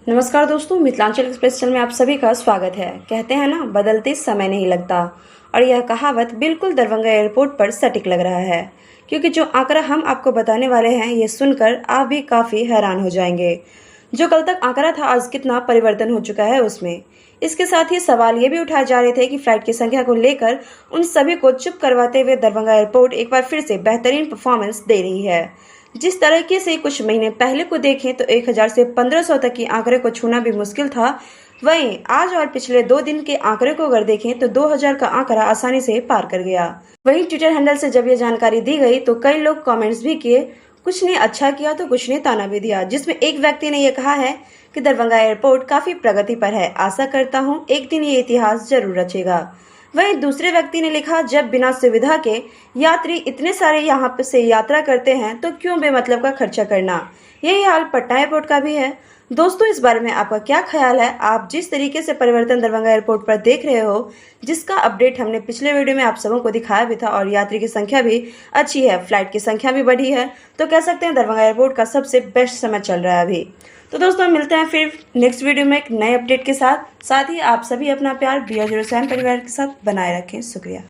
नमस्कार दोस्तों, Mithilanchal express channel में आप सभी का स्वागत है। कहते हैं ना, बदलते समय नहीं लगता, और यह कहावत बिल्कुल दरभंगा एयरपोर्ट पर सटीक लग रहा है, क्योंकि जो आंकड़ा हम आपको बताने वाले हैं ये सुनकर आप भी काफ़ी हैरान हो जाएंगे। जो कल तक आंकड़ा था, आज कितना परिवर्तन हो चुका है उसमें। इसके साथ ही सवाल ये भी उठाए जा रहे थे कि फ्लाइट की संख्या को लेकर उन सभी को चुप करवाते हुए दरभंगा एयरपोर्ट एक बार फिर से बेहतरीन परफॉर्मेंस दे रही है। जिस तरीके से कुछ महीने पहले को देखें तो 1000 से 1500 तक की आंकड़े को छूना भी मुश्किल था, वहीं आज और पिछले 2 दिन के आंकड़े को अगर देखें तो 2000 का आंकड़ा आसानी से पार कर गया। वहीं ट्विटर हैंडल से जब यह जानकारी दी गई तो कई लोग कमेंट्स भी किए। कुछ ने अच्छा किया तो कुछ ने ताना भी दिया, जिसमें एक व्यक्ति ने यह कहा है कि दरभंगा एयरपोर्ट काफी प्रगति पर है, आशा करता हूँ एक दिन ये इतिहास जरूर रचेगा। वहीं दूसरे व्यक्ति ने लिखा, जब बिना सुविधा के यात्री इतने सारे यहाँ से यात्रा करते हैं तो क्यों बेमतलब का खर्चा करना। यही हाल पटना एयरपोर्ट का भी है। दोस्तों, इस बारे में आपका क्या ख्याल है? आप जिस तरीके से परिवर्तन दरभंगा एयरपोर्ट पर देख रहे हो, जिसका अपडेट हमने पिछले वीडियो में आप सबों को दिखाया भी था, और यात्री की संख्या भी अच्छी है, फ्लाइट की संख्या भी बढ़ी है, तो कह सकते हैं दरभंगा एयरपोर्ट का सबसे बेस्ट समय चल रहा है अभी। तो दोस्तों, मिलते हैं फिर नेक्स्ट वीडियो में एक नए अपडेट के साथ ही आप सभी अपना प्यार BR07 परिवार के साथ बनाए रखें। शुक्रिया।